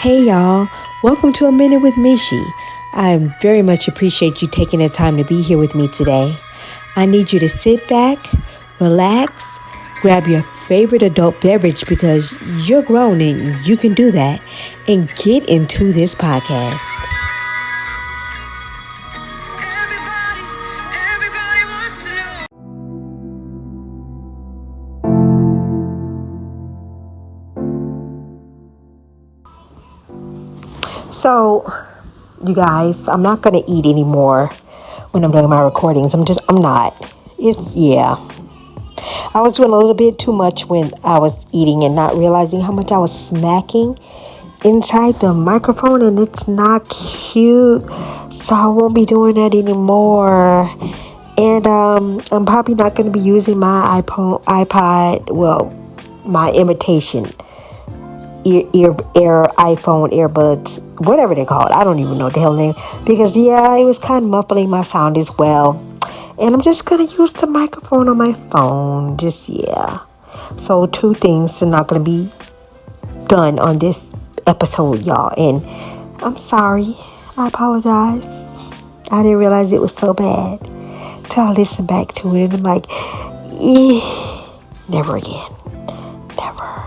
Hey y'all, welcome to A Minute with Mishy. I very much appreciate you taking the time to be here with me today. I need you to sit back, relax, grab your favorite adult beverage because you're grown and you can do that, and get into this podcast. Everybody wants to know. So, you guys, I'm not going to eat anymore when I'm doing my recordings. I'm not. Yeah. I was doing a little bit too much when I was eating and not realizing how much I was smacking inside the microphone, and it's not cute. So I won't be doing that anymore. And I'm probably not going to be using my iPod, well, my imitation ear iPhone earbuds, whatever they call it. I don't even know the hell name, because it was kind of muffling my sound as well. And I'm just gonna use the microphone on my phone. So two things are not gonna be done on this episode, y'all. And I'm sorry. I apologize. I didn't realize it was so bad till I listened back to it, and I'm like, never again. Never again.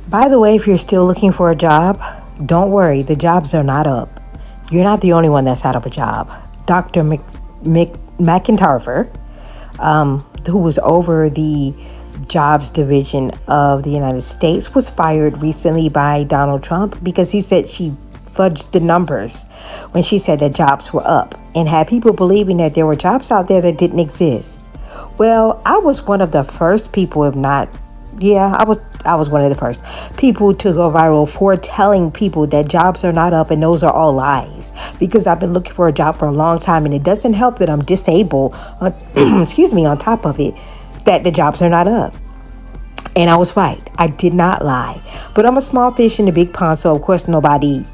By the way, if you're still looking for a job, don't worry, the jobs are not up. You're not the only one that's out of a job. Dr. McIntyre, who was over the jobs division of the United States, was fired recently by Donald Trump because he said she fudged the numbers when she said that jobs were up and had people believing that there were jobs out there that didn't exist. Well, I was one of the first people, if not, I was one of the first people to go viral for telling people that jobs are not up and those are all lies. Because I've been looking for a job for a long time, and it doesn't help that I'm disabled, on top of it, that the jobs are not up. And I was right. I did not lie. But I'm a small fish in a big pond, so of course nobody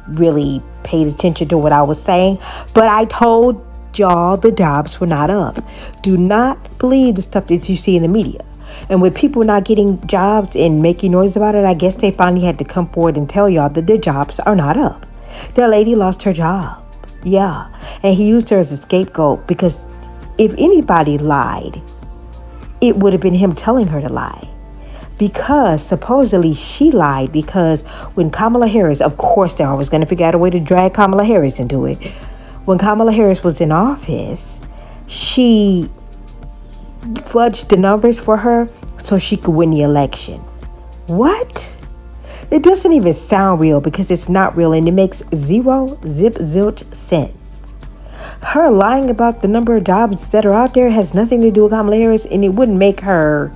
really paid attention to what I was saying. But I told y'all the jobs were not up. Do not believe the stuff that you see in the media. And with people not getting jobs and making noise about it, I guess they finally had to come forward and tell y'all that their jobs are not up. That lady lost her job. Yeah. And he used her as a scapegoat because if anybody lied, it would have been him telling her to lie. Because supposedly she lied because when Kamala Harris, of course they're always going to figure out a way to drag Kamala Harris into it. When Kamala Harris was in office, she fudged the numbers for her so she could win the election. What? It doesn't even sound real because it's not real, and it makes zilch sense. Her lying about the number of jobs that are out there has nothing to do with Kamala Harris, and it wouldn't make her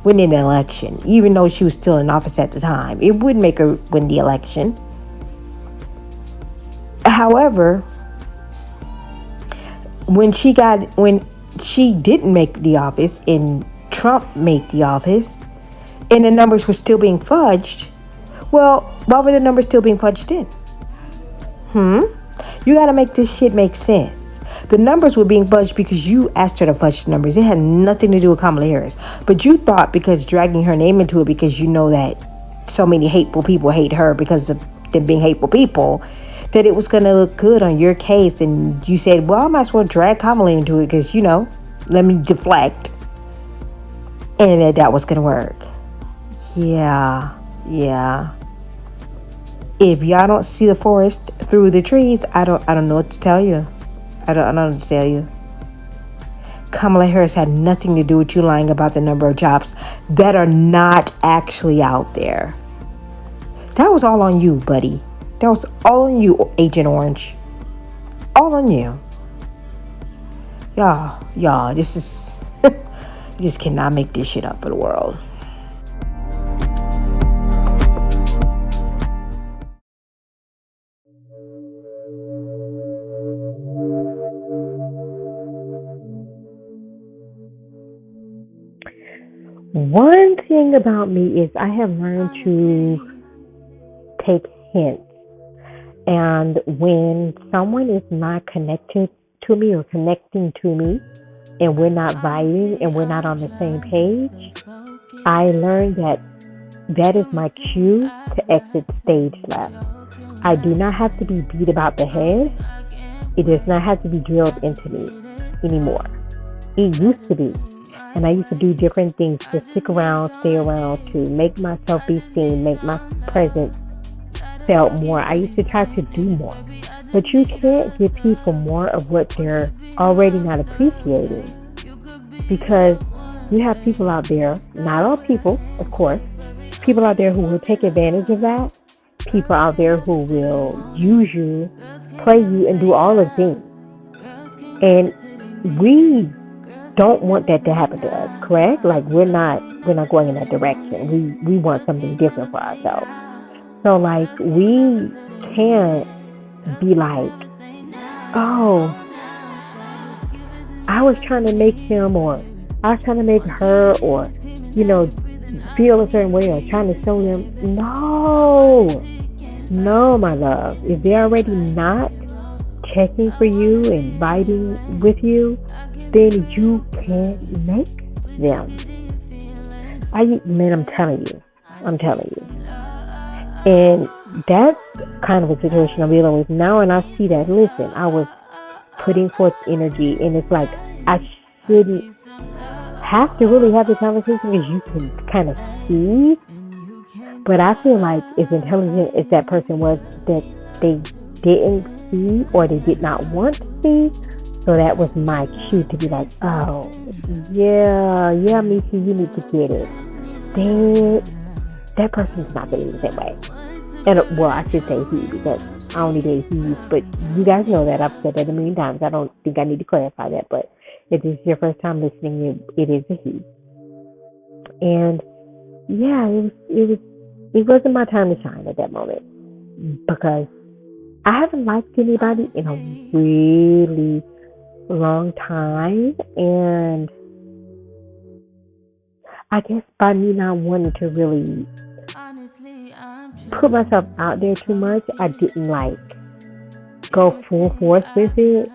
win an election, even though she was still in office at the time. It would make her win the election. However, when she didn't make the office and Trump made the office and the numbers were still being fudged, well, why were the numbers still being fudged then? You gotta make this shit make sense. The numbers were being fudged because you asked her to fudge the numbers. It had nothing to do with Kamala Harris. But you thought, because dragging her name into it, because you know that so many hateful people hate her because of them being hateful people, that it was going to look good on your case. And you said, well, I might as well drag Kamala into it because, let me deflect. And that was going to work. Yeah. If y'all don't see the forest through the trees, I don't know what to tell you. I don't know what to tell you. Kamala Harris had nothing to do with you lying about the number of jobs that are not actually out there. That was all on you, buddy. That was all on you, Agent Orange. All on you. Y'all, this is... you just cannot make this shit up for the world. One thing about me is I have learned to take hints And when someone is not connected to me or connecting to me, and we're not vibing and we're not on the same page, I learned that that is my cue to exit stage left. I do not have to be beat about the head. It does not have to be drilled into me anymore. It used to be. And I used to do different things to stick around, stay around, to make myself be seen, make my presence felt more. I used to try to do more. But you can't give people more of what they're already not appreciating. Because you have people out there, not all people, of course, people out there who will take advantage of that, people out there who will use you, play you, and do all the things. And we don't want that to happen to us, correct? Like we're not going in that direction. We want something different for ourselves. So like we can't be like, oh, I was trying to make him, or I was trying to make her, or feel a certain way, or trying to show them. No, my love. If they're already not checking for you and vibing with you, then you can't make them. Man, I'm telling you. And that's kind of a situation I'm dealing with now, and I see that. Listen, I was putting forth energy, and it's like I shouldn't have to really have the conversation because you can kind of see. But I feel like as intelligent as that person was, that they didn't see or they did not want to see. So that was my cue to be like, oh, yeah, Mishy, you need to get it. That person's not feeling the same way. And, well, I should say he, because I only date he, but you guys know that. I've said that a million times. I don't think I need to clarify that, but if this is your first time listening, it is a he. And, yeah, it wasn't my time to shine at that moment, because I haven't liked anybody in a really long time, and I guess by me not wanting to really put myself out there too much, I didn't go full force with it.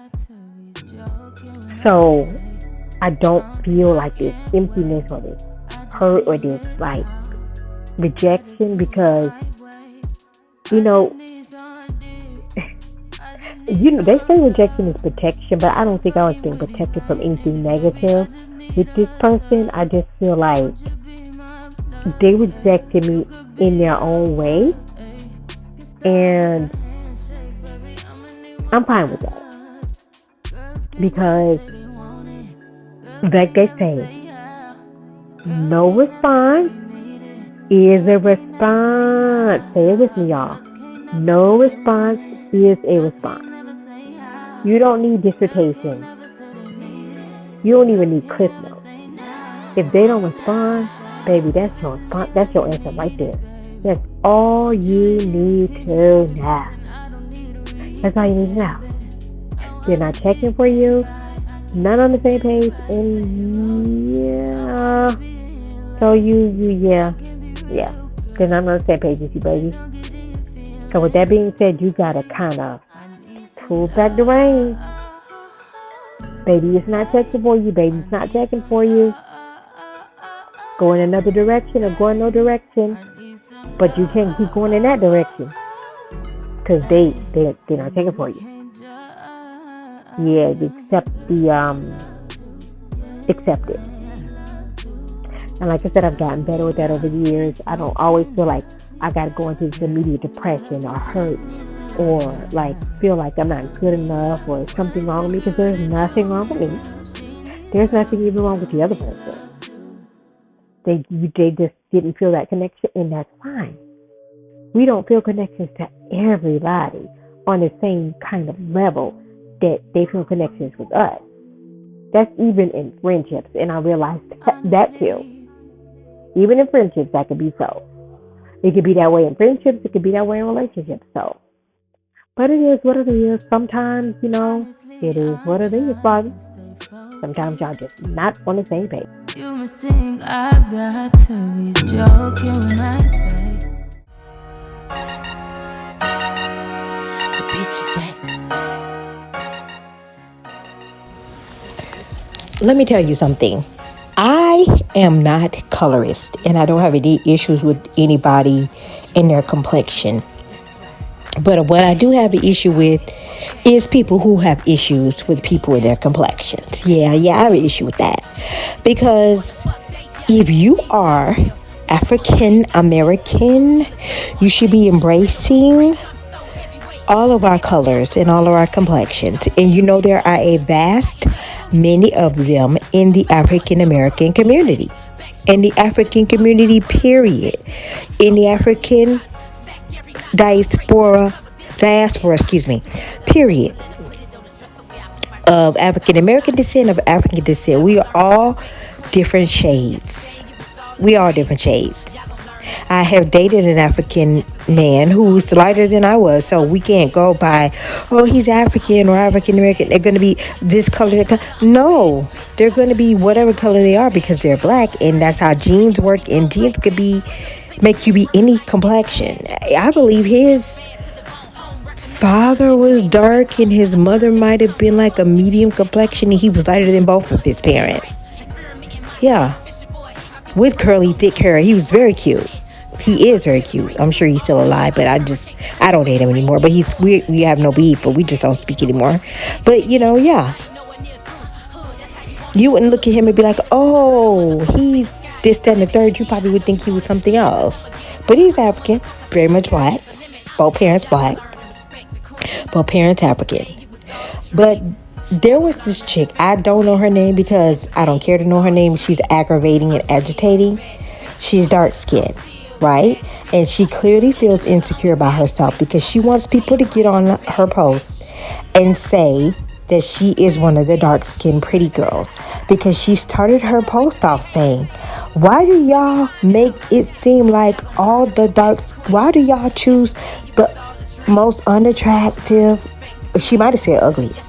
So I don't feel like this emptiness or this hurt or this rejection, because they say rejection is protection, but I don't think I was being protected from anything negative. With this person, I just feel like they rejected me in their own way, and I'm fine with that, because like they say, no response is a response. Say it with me, y'all. No response is a response. You don't need dissertation. You don't even need cliff notes. If they don't respond, baby, that's your response. That's your answer right there. That's all you need to know. That's all you need to know. They're not checking for you. Not on the same page. And yeah. So yeah. They're not on the same page as you, baby. So with that being said, you gotta kind of pull back the reins. Baby, it's not checking for you. Baby, it's not checking for you. Go in another direction or go in no direction. But you can't keep going in that direction, because they're not checking for you. Yeah, accept it. And like I said, I've gotten better with that over the years. I don't always feel like I gotta go into this immediate depression or hurt, or feel like I'm not good enough or something wrong with me, because there's nothing wrong with me. There's nothing even wrong with the other person. They just didn't feel that connection, and that's fine. We don't feel connections to everybody on the same kind of level that they feel connections with us. That's even in friendships, and I realized that too. Even in friendships, that could be so. It could be that way in friendships. It could be that way in relationships. So, but it is what it is. Sometimes, it is what it is, Bobby. Sometimes y'all just not on the same page. You must think I got to be joking when I say Let me tell you something. I am not colorist, and I don't have any issues with anybody and their complexion. But what I do have an issue with is people who have issues with people with their complexions. Yeah, I have an issue with that. Because if you are African American, you should be embracing all of our colors and all of our complexions. And you know there are a vast many of them in the African American community. In the African community, period. In the African diaspora, period. Of African American descent, of African descent. We are all different shades. We are different shades. I have dated an African man who's lighter than I was, so we can't go by, oh, he's African or African American. They're going to be this color. That color. No, they're going to be whatever color they are because they're black, and that's how genes work. And genes could make you be any complexion. I believe his father was dark, and his mother might have been like a medium complexion, and he was lighter than both of his parents. Yeah, with curly, thick hair. He was very cute. He is very cute. I'm sure he's still alive, but I don't date him anymore. But we have no beef, but we just don't speak anymore. But yeah, you wouldn't look at him and be like, oh, he's this, that, and the third. You probably would think he was something else. But he's African, very much black. Both parents black. Both parents African. But there was this chick. I don't know her name because I don't care to know her name. She's aggravating and agitating. She's dark skinned. Right? And she clearly feels insecure about herself because she wants people to get on her post and say that she is one of the dark-skinned pretty girls because she started her post off saying, why do y'all make it seem like why do y'all choose the most unattractive, she might have said ugliest,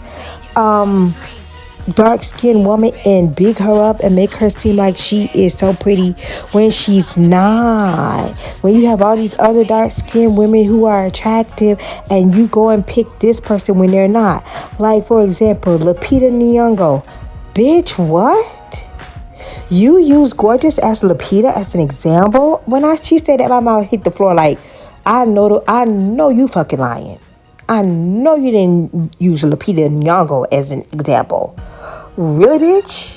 dark-skinned woman and big her up and make her seem like she is so pretty when she's not. When you have all these other dark-skinned women who are attractive and you go and pick this person when they're not. Like, for example, Lupita Nyong'o. Bitch, what? You use gorgeous as Lupita as an example? She said that, my mouth hit the floor like, I know you fucking lying. I know you didn't use Lupita Nyong'o as an example. Really, bitch?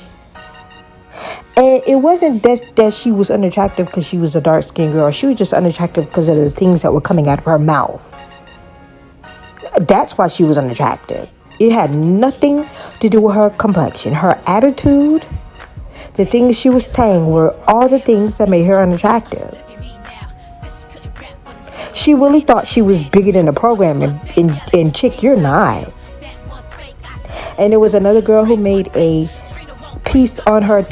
And it wasn't that she was unattractive because she was a dark-skinned girl. She was just unattractive because of the things that were coming out of her mouth. That's why she was unattractive. It had nothing to do with her complexion. Her attitude, the things she was saying were all the things that made her unattractive. She really thought she was bigger than the program, and chick, you're not. And there was another girl who made a piece on her.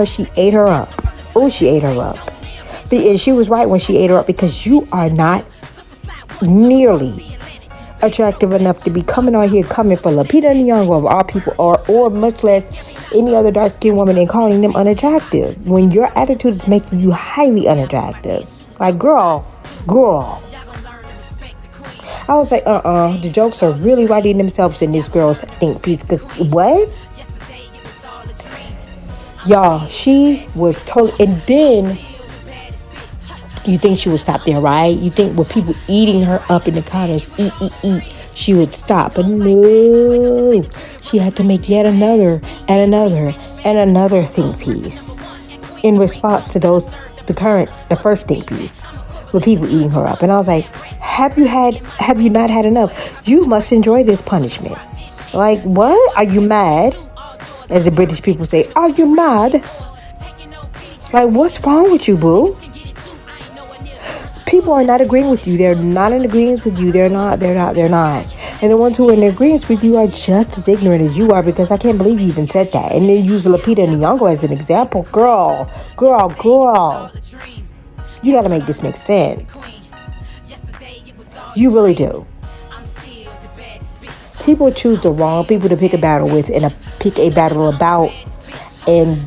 She ate her up. Oh, she ate her up. And she was right when she ate her up because you are not nearly attractive enough to be coming on here coming for Lupita Nyong'o of all people, or much less any other dark-skinned woman and calling them unattractive when your attitude is making you highly unattractive. Like, girl. I was like, the jokes are really writing themselves in this girl's think piece. Because what? Y'all, she was totally... And then, you think she would stop there, right? You think with people eating her up in the comments, eat, she would stop. But no. She had to make yet another think piece in response to the first think piece with people eating her up. And I was like, have you not had enough? You must enjoy this punishment. Like, what? Are you mad? As the British people say, are you mad? Like, what's wrong with you, boo? People are not agreeing with you. They're not in agreement with you. They're not. And the ones who are in agreement with you are just as ignorant as you are, because I can't believe you even said that. And then use Lupita Nyong'o as an example. Girl. You gotta make this make sense. You really do. People choose the wrong people to pick a battle with and pick a battle about. And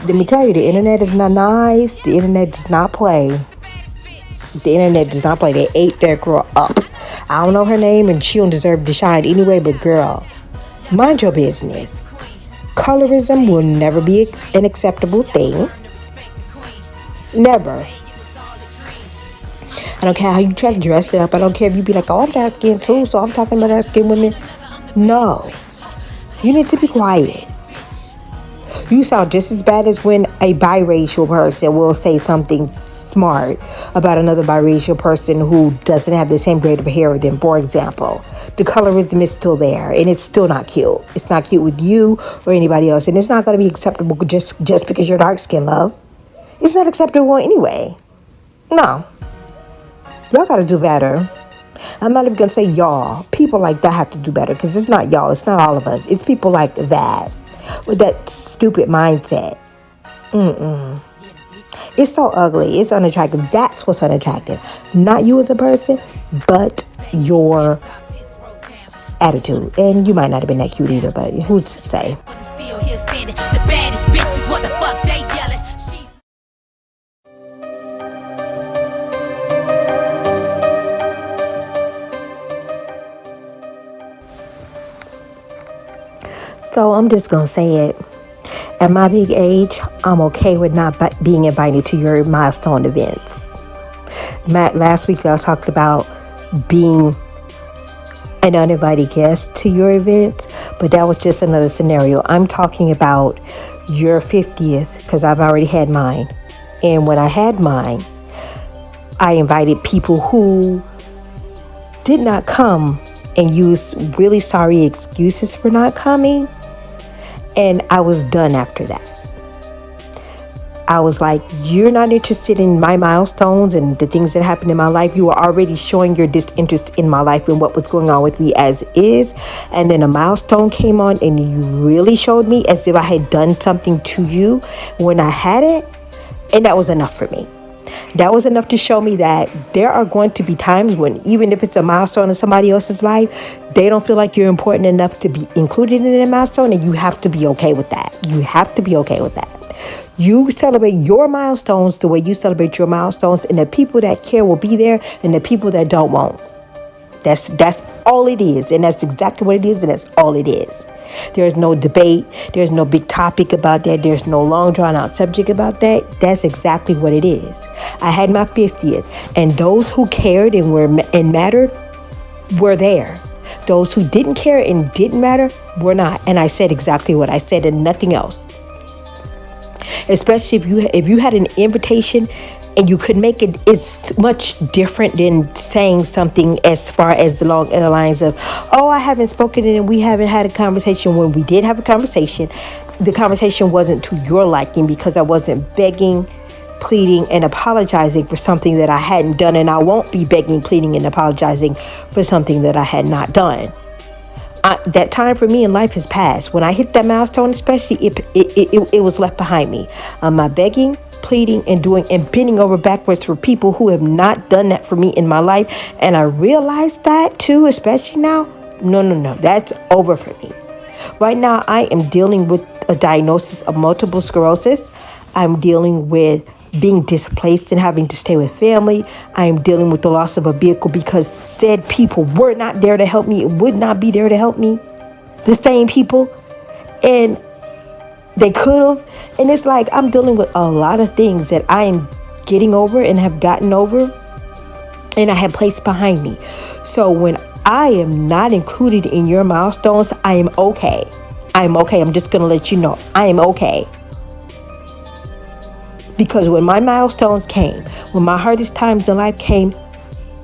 let me tell you, the internet is not nice. The internet does not play. They ate their girl up. I don't know her name and she don't deserve to shine anyway, but girl, mind your business. Colorism will never be an acceptable thing. Never. I don't care how you try to dress it up. I don't care if you be like, oh, I'm dark skinned too, so I'm talking about dark skinned women. No. You need to be quiet. You sound just as bad as when a biracial person will say something smart about another biracial person who doesn't have the same grade of hair as them, for example. The colorism is still there, and it's still not cute. It's not cute with you or anybody else, and it's not going to be acceptable just because you're dark skinned, love. It's not acceptable anyway. No. Y'all got to do better. I'm not even going to say y'all. People like that have to do better, because it's not y'all. It's not all of us. It's people like that with that stupid mindset. It's so ugly. It's unattractive. That's what's unattractive. Not you as a person, but your attitude. And you might not have been that cute either, but who's to say? So I'm just going to say it. At my big age, I'm okay with not being invited to your milestone events. Last week I was talking about being an uninvited guest to your events, but that was just another scenario. I'm talking about your 50th, because I've already had mine. And when I had mine, I invited people who did not come and used really sorry excuses for not coming. And I was done after that. I was like, you're not interested in my milestones and the things that happened in my life. You were already showing your disinterest in my life and what was going on with me as is. And then a milestone came on and you really showed me as if I had done something to you when I hadn't. And that was enough for me. That was enough to show me that there are going to be times when, even if it's a milestone in somebody else's life, they don't feel like you're important enough to be included in that milestone, and you have to be okay with that. You have to be okay with that. You celebrate your milestones the way you celebrate your milestones, and the people that care will be there, and the people that don't won't. That's all it is, and that's exactly what it is, and that's all it is. There's no debate. There's no big topic about that. There's no long drawn out subject about that. That's exactly what it is. I had my 50th, and those who cared and mattered were there. Those who didn't care and didn't matter were not. And I said exactly what I said and nothing else. Especially if you had an invitation and you could make it, it's much different than saying something as far as along the lines of, oh, I haven't spoken and we haven't had a conversation. When we did have a conversation, the conversation wasn't to your liking because I wasn't begging, pleading, and apologizing for something that I hadn't done, and I won't be begging, pleading, and apologizing for something that I had not done. That time for me in life has passed. When I hit that milestone, especially, it was left behind me. I'm not begging, pleading, and bending over backwards for people who have not done that for me in my life, and I realize that too, especially now. No, that's over for me. Right now, I am dealing with a diagnosis of multiple sclerosis. I'm dealing with being displaced and having to stay with family. I am dealing with the loss of a vehicle because said people were not there to help me and would not be there to help me. The same people. And they could have. And it's like I'm dealing with a lot of things that I am getting over and have gotten over and I have placed behind me. So when I am not included in your milestones, I am okay. I'm okay. I'm just going to let you know. I am okay. Because when my milestones came, when my hardest times in life came,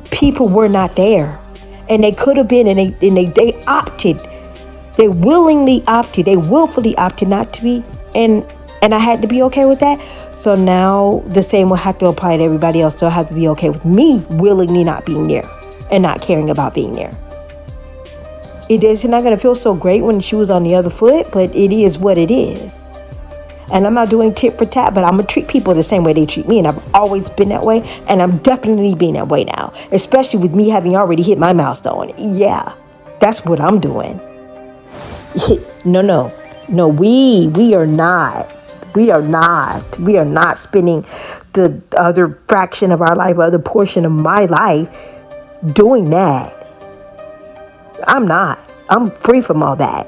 people were not there. And they could have been, and they opted. They willfully opted not to be. And I had to be okay with that. So now the same will have to apply to everybody else. They'll have to be okay with me willingly not being there and not caring about being there. It's not going to feel so great when the shoe is on the other foot, but it is what it is. And I'm not doing tit for tat, but I'm going to treat people the same way they treat me. And I've always been that way. And I'm definitely being that way now. Especially with me having already hit my milestone. Yeah, that's what I'm doing. No, we are not. We are not spending the other fraction of our life, other portion of my life doing that. I'm not. I'm free from all that.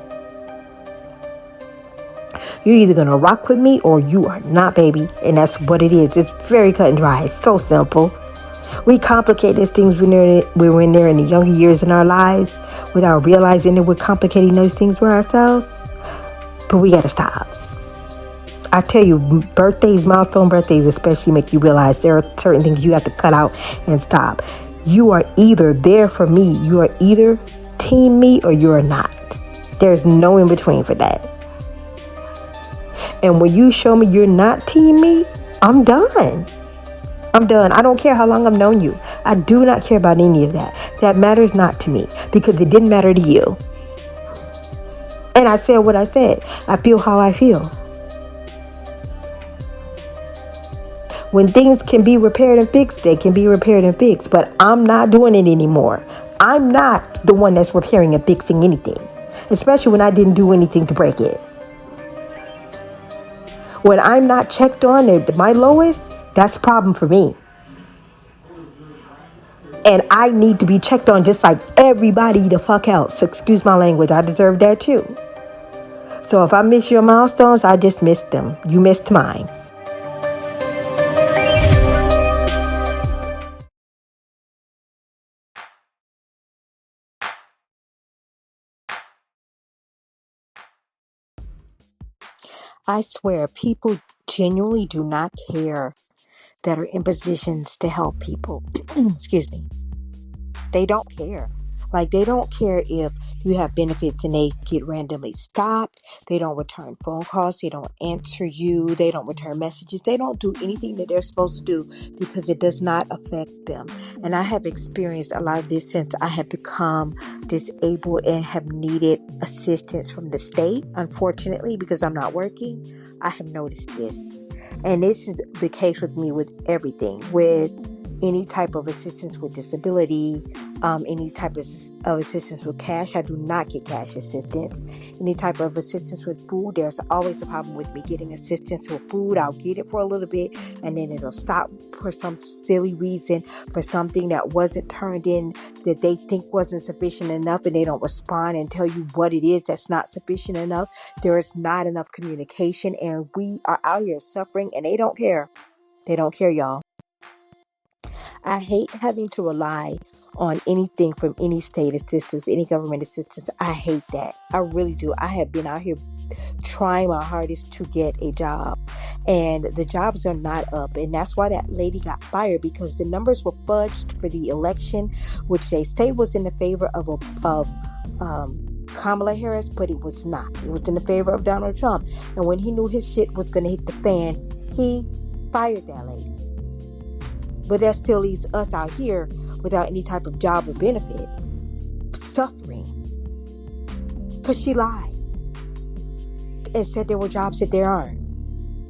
You're either going to rock with me or you are not, baby. And that's what it is. It's very cut and dry. It's so simple. We complicate these things when we're in there in the younger years in our lives without realizing that we're complicating those things for ourselves. But we got to stop. I tell you, birthdays, milestone birthdays especially, make you realize there are certain things you have to cut out and stop. You are either there for me. You are either team me or you are not. There's no in between for that. And when you show me you're not team me, I'm done. I'm done. I don't care how long I've known you. I do not care about any of that. That matters not to me because it didn't matter to you. And I said what I said. I feel how I feel. When things can be repaired and fixed, they can be repaired and fixed. But I'm not doing it anymore. I'm not the one that's repairing and fixing anything. Especially when I didn't do anything to break it. When I'm not checked on at my lowest, that's a problem for me. And I need to be checked on just like everybody the fuck else. So excuse my language. I deserve that too. So if I miss your milestones, I just missed them. You missed mine. I swear, people genuinely do not care that are in positions to help people. Excuse me. They don't care. Like, they don't care if you have benefits and they get randomly stopped. They don't return phone calls. They don't answer you. They don't return messages. They don't do anything that they're supposed to do because it does not affect them. And I have experienced a lot of this since I have become disabled and have needed assistance from the state. Unfortunately, because I'm not working, I have noticed this. And this is the case with me with everything, with any type of assistance with disability, any type of assistance with cash. I do not get cash assistance. Any type of assistance with food, there's always a problem with me getting assistance with food. I'll get it for a little bit and then it'll stop for some silly reason, for something that wasn't turned in that they think wasn't sufficient enough, and they don't respond and tell you what it is that's not sufficient enough. There is not enough communication, and we are out here suffering, and they don't care. They don't care, y'all. I hate having to rely on anything from any state assistance, any government assistance. I hate that. I really do. I have been out here trying my hardest to get a job, and the jobs are not up. And that's why that lady got fired, because the numbers were fudged for the election, which they say was in the favor of Kamala Harris, but it was not. It was in the favor of Donald Trump. And when he knew his shit was going to hit the fan, he fired that lady. But that still leaves us out here without any type of job or benefits, suffering. Because she lied and said there were jobs that there aren't.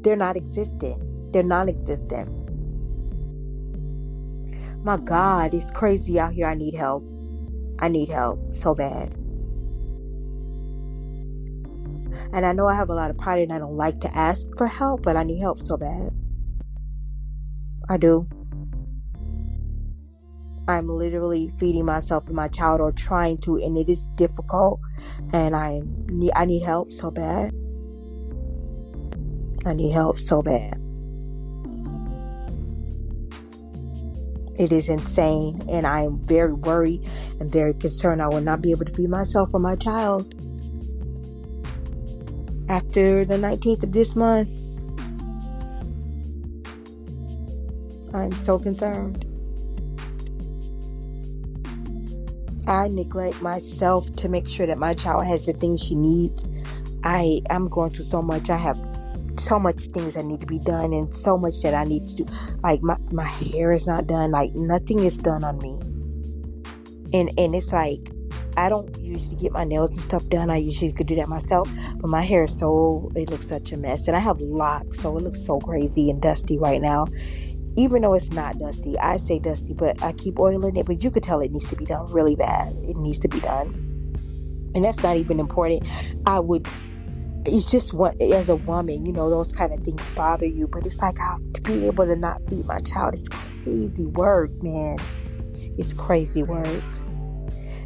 They're not existent. They're non-existent. My God, it's crazy out here. I need help. I need help so bad. And I know I have a lot of pride and I don't like to ask for help, but I need help so bad. I do. I'm literally feeding myself and my child, or trying to, and it is difficult, and I need help so bad. I need help so bad. It is insane, and I am very worried and very concerned I will not be able to feed myself or my child after the 19th of this month. I'm so concerned. I neglect myself to make sure that my child has the things she needs. I'm going through so much. I have so much things that need to be done, and so much that I need to do. Like my hair is not done. Like nothing is done on me. And it's like, I don't usually get my nails and stuff done. I usually could do that myself. But my hair is it looks such a mess. And I have locks, so it looks so crazy and dusty right now. Even though it's not dusty, I say dusty, but I keep oiling it. But you could tell it needs to be done really bad. It needs to be done. And that's not even important. It's just as a woman, those kind of things bother you. But it's like, to be able to not feed my child, it's crazy work, man. It's crazy work.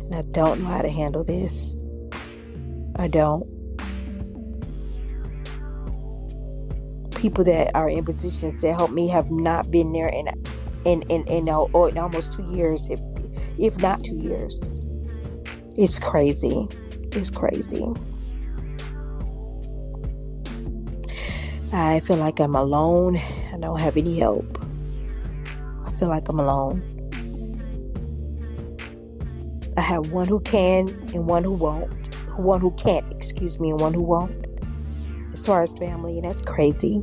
And I don't know how to handle this. I don't. People that are in positions that help me have not been there in almost 2 years, if not 2 years. It's crazy. It's crazy. I feel like I'm alone. I don't have any help. I feel like I'm alone. I have one who can and one who won't. One who can't, and one who won't. As far as family, and that's crazy.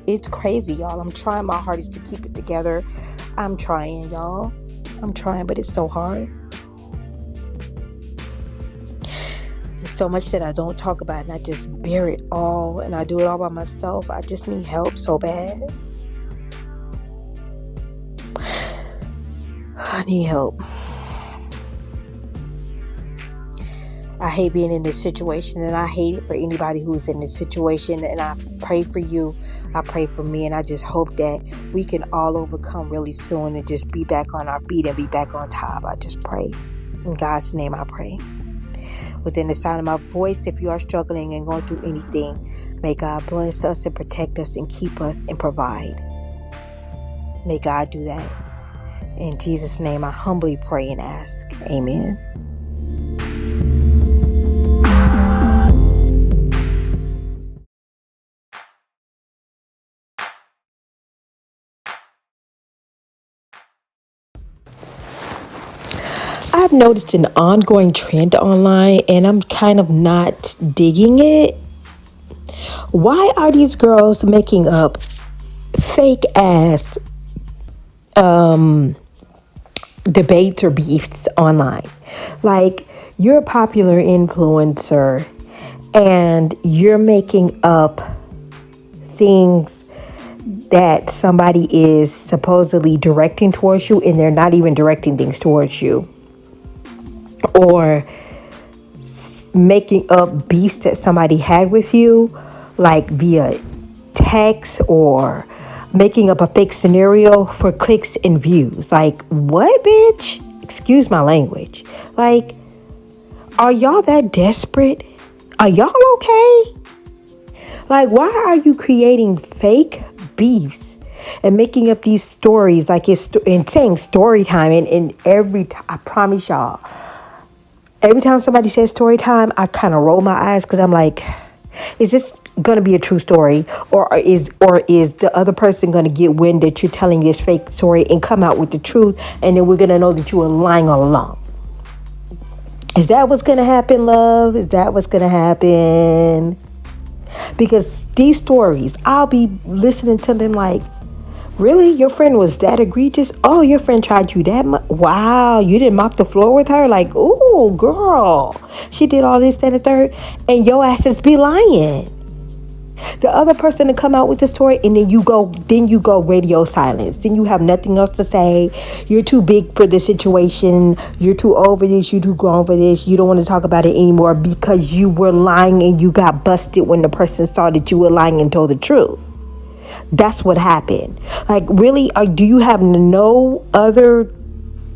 It's crazy, y'all. I'm trying my hardest to keep it together. I'm trying, y'all. I'm trying, but it's so hard. There's so much that I don't talk about, and I just bear it all, and I do it all by myself. I just need help so bad. I need help. I hate being in this situation, and I hate it for anybody who's in this situation, and I pray for you. I pray for me, and I just hope that we can all overcome really soon and just be back on our feet and be back on top. I just pray. In God's name I pray. Within the sound of my voice, if you are struggling and going through anything, may God bless us and protect us and keep us and provide. May God do that. In Jesus' name I humbly pray and ask. Amen. I've noticed an ongoing trend online, and I'm kind of not digging it. Why are these girls making up fake ass debates or beefs online? Like, you're a popular influencer and you're making up things that somebody is supposedly directing towards you, and they're not even directing things towards you. Or making up beefs that somebody had with you, like via text, or making up a fake scenario for clicks and views. Like, what, bitch? Excuse my language. Like, are y'all that desperate? Are y'all okay? Like, why are you creating fake beefs and making up these stories like it's and saying story time, and I promise y'all, every time somebody says story time, I kind of roll my eyes because I'm like, is this going to be a true story? Or is the other person going to get wind that you're telling this fake story and come out with the truth, and then we're going to know that you were lying all along? Is that what's going to happen, love? Is that what's going to happen? Because these stories, I'll be listening to them like, really? Your friend was that egregious? Oh, your friend tried you that much? Wow, you didn't mop the floor with her? Like, ooh, girl, she did all this, that, and third, and your asses be lying. The other person to come out with the story, and then you go radio silence. Then you have nothing else to say. You're too big for the situation. You're too over this. You're too grown for this. You don't want to talk about it anymore because you were lying and you got busted when the person saw that you were lying and told the truth. That's what happened. Like, really, do you have no other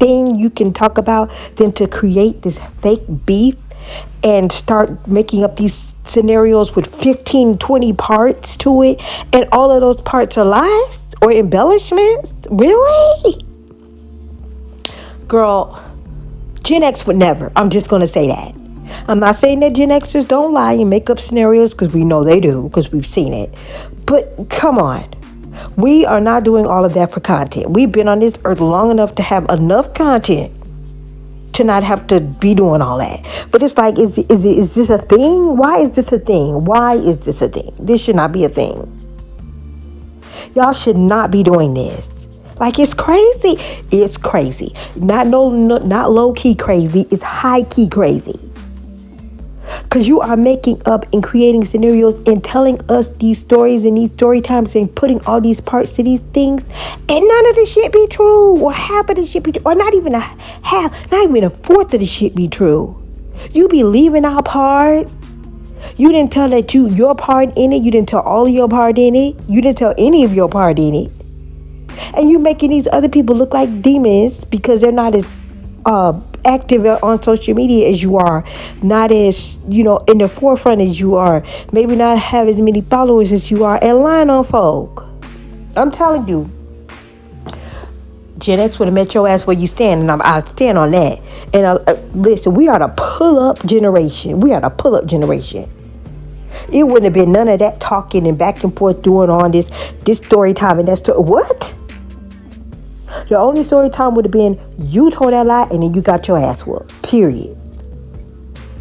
thing you can talk about than to create this fake beef and start making up these scenarios with 15, 20 parts to it, and all of those parts are lies or embellishments? Really? Girl, Gen X would never. I'm just going to say that. I'm not saying that Gen Xers don't lie and make up scenarios, because we know they do, because we've seen it. But come on. We are not doing all of that for content. We've been on this earth long enough to have enough content to not have to be doing all that. But it's like, is this a thing? Why is this a thing? Why is this a thing? This should not be a thing. Y'all should not be doing this. Like, it's crazy. It's crazy. Not low-key crazy. It's high-key crazy. Because you are making up and creating scenarios and telling us these stories and these story times and putting all these parts to these things, and none of the shit be true, or half of the shit be true, or not even a half, not even a fourth of the shit be true. You be leaving out parts. You didn't tell that your part in it. You didn't tell all of your part in it. You didn't tell any of your part in it. And you making these other people look like demons because they're not as active on social media as you are, not as, in the forefront as you are, maybe not have as many followers as you are, and lying on folk. I'm telling you, Gen X would have met your ass where you stand, and I stand on that. And listen, we are the pull-up generation. We are the pull-up generation. It wouldn't have been none of that talking and back and forth doing all this story time and that story. What? The only story time would have been you told that lie and then you got your ass whooped. Period.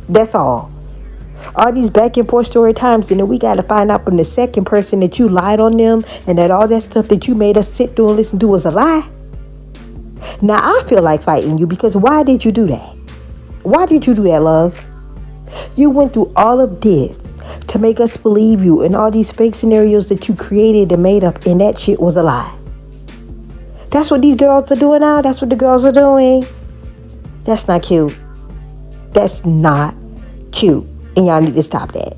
That's all. All these back and forth story times, and then we got to find out from the second person that you lied on them and that all that stuff that you made us sit through and listen to was a lie. Now I feel like fighting you because why did you do that? Why did you do that, love? You went through all of this to make us believe you and all these fake scenarios that you created and made up, and that shit was a lie. That's what these girls are doing now. That's what the girls are doing. That's not cute. That's not cute. And y'all need to stop that.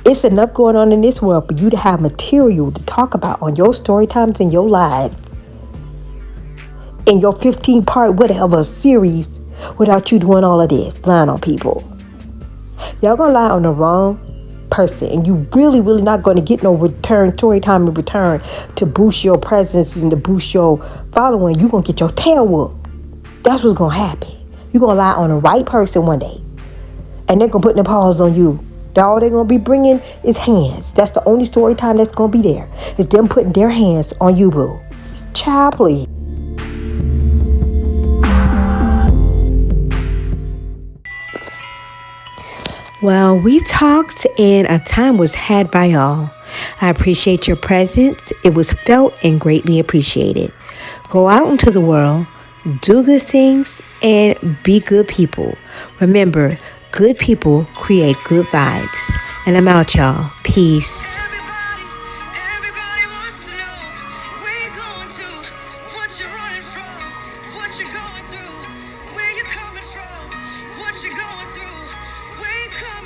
It's enough going on in this world for you to have material to talk about on your story times and your lives. In your 15-part whatever series without you doing all of this. Lying on people. Y'all gonna lie on the wrong person, and you really not going to get no story time in return to boost your presence and to boost your following. You're going to get your tail whooped. That's what's going to happen. You're going to lie on the right person one day, and they're going to put their paws on you. All they're going to be bringing is hands. That's the only story time that's going to be there, is them putting their hands on you, boo. Child, please. Well, we talked and a time was had by all. I appreciate your presence. It was felt and greatly appreciated. Go out into the world, do good things, and be good people. Remember, good people create good vibes. And I'm out, y'all. Peace. What you going through, where you coming from, what you going through, where you coming